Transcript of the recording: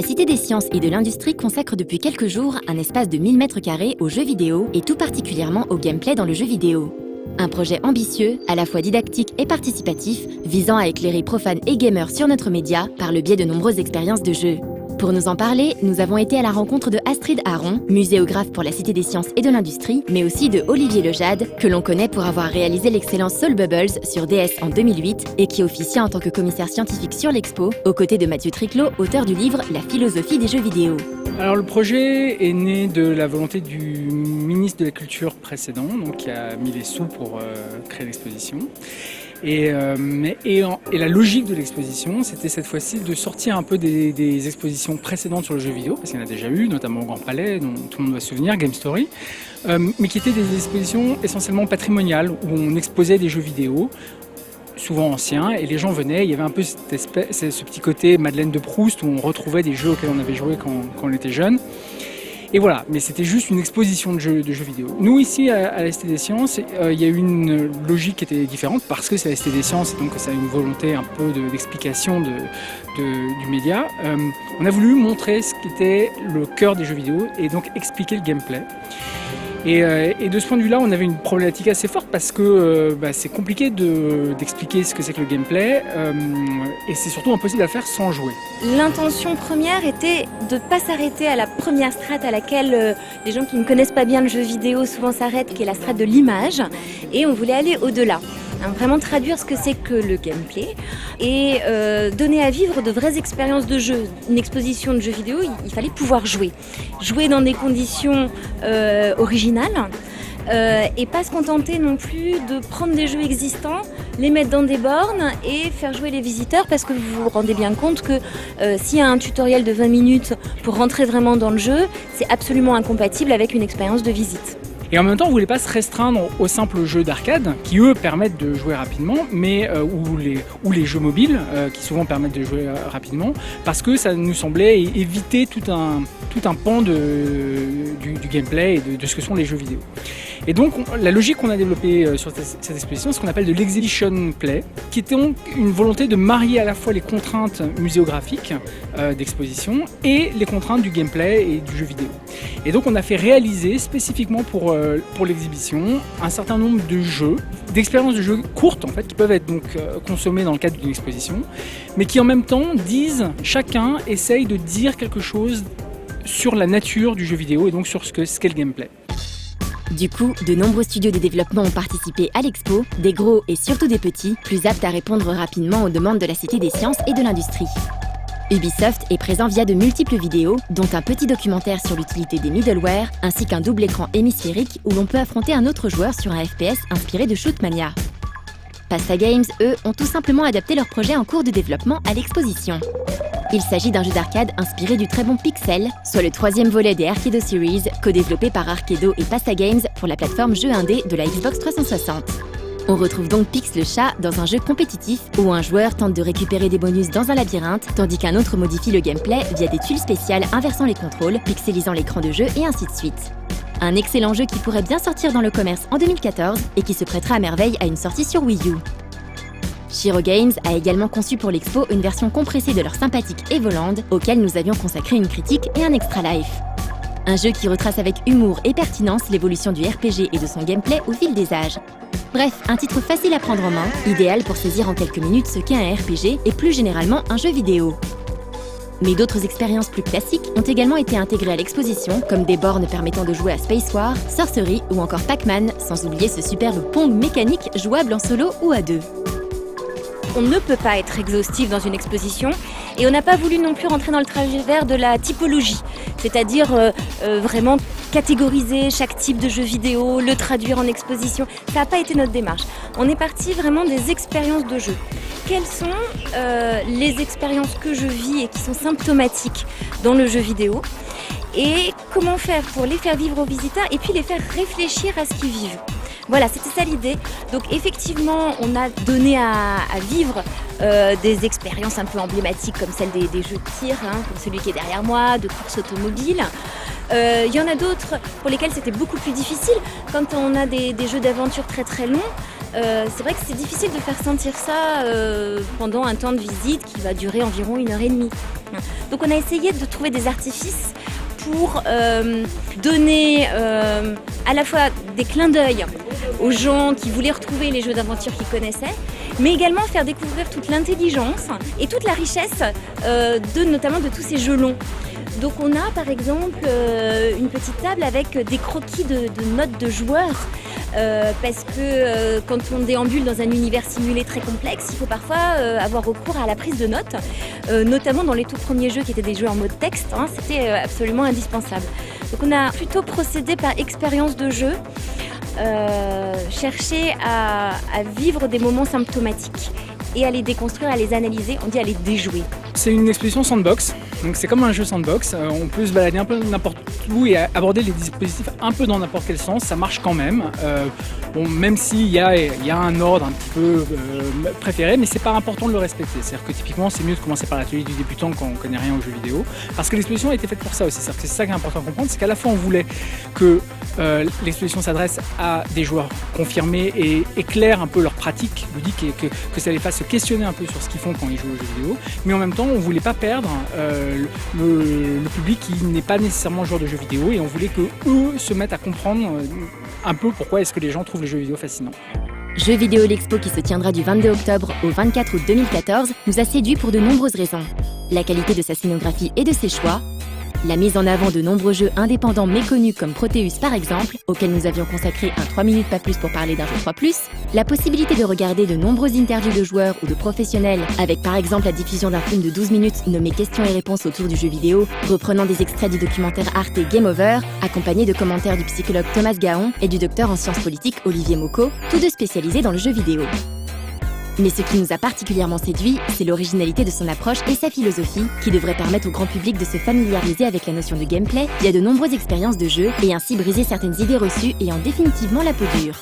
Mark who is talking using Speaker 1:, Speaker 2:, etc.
Speaker 1: Cité des Sciences et de l'Industrie consacre depuis quelques jours un espace de 1000 m² aux jeux vidéo et tout particulièrement au gameplay dans le jeu vidéo. Un projet ambitieux, à la fois didactique et participatif, visant à éclairer profanes et gamers sur notre média par le biais de nombreuses expériences de jeu. Pour nous en parler, nous avons été à la rencontre de Astrid Aron, muséographe pour la Cité des Sciences et de l'Industrie, mais aussi de Olivier Lejade, que l'on connaît pour avoir réalisé l'excellent Soul Bubbles sur DS en 2008 et qui officie en tant que commissaire scientifique sur l'expo, aux côtés de Mathieu Triclot, auteur du livre La philosophie des jeux vidéo.
Speaker 2: Alors le projet est né de la volonté du ministre de la Culture précédent, donc qui a mis les sous pour créer l'exposition. Et la logique de l'exposition, c'était cette fois-ci de sortir un peu des expositions précédentes sur le jeu vidéo, parce qu'il y en a déjà eu, notamment au Grand Palais, dont tout le monde va se souvenir, Game Story, mais qui étaient des expositions essentiellement patrimoniales, où on exposait des jeux vidéo, souvent anciens, et les gens venaient, il y avait un peu ce petit côté Madeleine de Proust, où on retrouvait des jeux auxquels on avait joué quand on était jeune. Et voilà, mais c'était juste une exposition de jeux vidéo. Nous, ici, à la Cité des Sciences, il y a eu une logique qui était différente, parce que c'est la Cité des Sciences, et donc ça a une volonté un peu d'explication du média. On a voulu montrer ce qu'était le cœur des jeux vidéo, et donc expliquer le gameplay. Et de ce point de vue-là, on avait une problématique assez forte parce que c'est compliqué d'expliquer ce que c'est que le gameplay et c'est surtout impossible à faire sans jouer.
Speaker 3: L'intention première était de ne pas s'arrêter à la première strate à laquelle les gens qui ne connaissent pas bien le jeu vidéo souvent s'arrêtent, qui est la strate de l'image, et on voulait aller au-delà. Vraiment traduire ce que c'est que le gameplay et donner à vivre de vraies expériences de jeu. Une exposition de jeux vidéo, il fallait pouvoir jouer. Jouer dans des conditions originales et pas se contenter non plus de prendre des jeux existants, les mettre dans des bornes et faire jouer les visiteurs, parce que vous vous rendez bien compte que s'il y a un tutoriel de 20 minutes pour rentrer vraiment dans le jeu, c'est absolument incompatible avec une expérience de visite.
Speaker 2: Et en même temps, on ne voulait pas se restreindre aux simples jeux d'arcade, qui eux permettent de jouer rapidement, mais ou les jeux mobiles, qui souvent permettent de jouer rapidement, parce que ça nous semblait éviter tout un pan du gameplay et de ce que sont les jeux vidéo. Et donc la logique qu'on a développée sur cette exposition, c'est ce qu'on appelle de l'exhibition play, qui était donc une volonté de marier à la fois les contraintes muséographiques d'exposition et les contraintes du gameplay et du jeu vidéo. Et donc on a fait réaliser spécifiquement pour l'exhibition un certain nombre de jeux, d'expériences de jeux courtes en fait, qui peuvent être donc consommées dans le cadre d'une exposition, mais qui en même temps chacun essaye de dire quelque chose sur la nature du jeu vidéo et donc sur ce qu'est le gameplay.
Speaker 1: Du coup, de nombreux studios de développement ont participé à l'expo, des gros et surtout des petits, plus aptes à répondre rapidement aux demandes de la Cité des Sciences et de l'Industrie. Ubisoft est présent via de multiples vidéos, dont un petit documentaire sur l'utilité des middleware, ainsi qu'un double écran hémisphérique où l'on peut affronter un autre joueur sur un FPS inspiré de Shootmania. Pasta Games, eux, ont tout simplement adapté leur projet en cours de développement à l'exposition. Il s'agit d'un jeu d'arcade inspiré du très bon Pixel, soit le 3e volet des Arcado Series, co-développé par Arcado et Pasta Games pour la plateforme jeu indé de la Xbox 360. On retrouve donc Pix le chat dans un jeu compétitif où un joueur tente de récupérer des bonus dans un labyrinthe, tandis qu'un autre modifie le gameplay via des tuiles spéciales inversant les contrôles, pixelisant l'écran de jeu et ainsi de suite. Un excellent jeu qui pourrait bien sortir dans le commerce en 2014 et qui se prêtera à merveille à une sortie sur Wii U. Shiro Games a également conçu pour l'expo une version compressée de leur sympathique Evoland, auquel nous avions consacré une critique et un extra life. Un jeu qui retrace avec humour et pertinence l'évolution du RPG et de son gameplay au fil des âges. Bref, un titre facile à prendre en main, idéal pour saisir en quelques minutes ce qu'est un RPG et plus généralement un jeu vidéo. Mais d'autres expériences plus classiques ont également été intégrées à l'exposition, comme des bornes permettant de jouer à Space War, Sorcery ou encore Pac-Man, sans oublier ce superbe Pong mécanique jouable en solo ou à deux.
Speaker 3: On ne peut pas être exhaustif dans une exposition et on n'a pas voulu non plus rentrer dans le travers de la typologie, c'est-à-dire vraiment catégoriser chaque type de jeu vidéo, le traduire en exposition. Ça n'a pas été notre démarche. On est parti vraiment des expériences de jeu. Quelles sont les expériences que je vis et qui sont symptomatiques dans le jeu vidéo et comment faire pour les faire vivre aux visiteurs et puis les faire réfléchir à ce qu'ils vivent. Voilà, c'était ça l'idée. Donc effectivement, on a donné à vivre des expériences un peu emblématiques comme celle des jeux de tir, comme celui qui est derrière moi, de course automobile. Il y en a d'autres pour lesquels c'était beaucoup plus difficile. Quand on a des jeux d'aventure très très longs, c'est vrai que c'est difficile de faire sentir ça pendant un temps de visite qui va durer environ 1h30. Donc on a essayé de trouver des artifices pour donner à la fois des clins d'œil aux gens qui voulaient retrouver les jeux d'aventure qu'ils connaissaient, mais également faire découvrir toute l'intelligence et toute la richesse notamment de tous ces jeux longs. Donc on a par exemple une petite table avec des croquis de notes de joueurs parce que quand on déambule dans un univers simulé très complexe, il faut parfois avoir recours à la prise de notes, notamment dans les tout premiers jeux qui étaient des jeux en mode texte, c'était absolument indispensable. Donc on a plutôt procédé par expérience de jeu, chercher à vivre des moments symptomatiques et à les déconstruire, à les analyser, on dit à les déjouer.
Speaker 2: C'est une exposition sandbox, donc c'est comme un jeu sandbox, on peut se balader un peu n'importe où et aborder les dispositifs un peu dans n'importe quel sens, ça marche quand même. Même s'il y a un ordre un petit peu préféré, mais c'est pas important de le respecter. C'est-à-dire que typiquement c'est mieux de commencer par l'atelier du débutant quand on connaît rien aux jeux vidéo, parce que l'exposition a été faite pour ça aussi. C'est ça qui est important à comprendre, c'est qu'à la fois on voulait que l'exposition s'adresse à des joueurs confirmés et éclaire un peu leur pratique ludique et que ça les fasse se questionner un peu sur ce qu'ils font quand ils jouent aux jeux vidéo, mais en même temps on voulait pas perdre le public qui n'est pas nécessairement joueur de jeux vidéo, et on voulait que eux se mettent à comprendre un peu pourquoi est-ce que les gens trouvent les jeux vidéo fascinants.
Speaker 1: Jeux vidéo l'Expo qui se tiendra du 22 octobre au 24 août 2014 nous a séduits pour de nombreuses raisons. La qualité de sa scénographie et de ses choix, la mise en avant de nombreux jeux indépendants méconnus comme Proteus par exemple, auquel nous avions consacré un 3 minutes pas plus pour parler d'un jeu 3+, la possibilité de regarder de nombreuses interviews de joueurs ou de professionnels, avec par exemple la diffusion d'un film de 12 minutes nommé Questions et réponses autour du jeu vidéo, reprenant des extraits du documentaire Arte Game Over, accompagné de commentaires du psychologue Thomas Gaon et du docteur en sciences politiques Olivier Mocco, tous deux spécialisés dans le jeu vidéo. Mais ce qui nous a particulièrement séduit, c'est l'originalité de son approche et sa philosophie, qui devrait permettre au grand public de se familiariser avec la notion de gameplay via de nombreuses expériences de jeu et ainsi briser certaines idées reçues ayant définitivement la peau dure.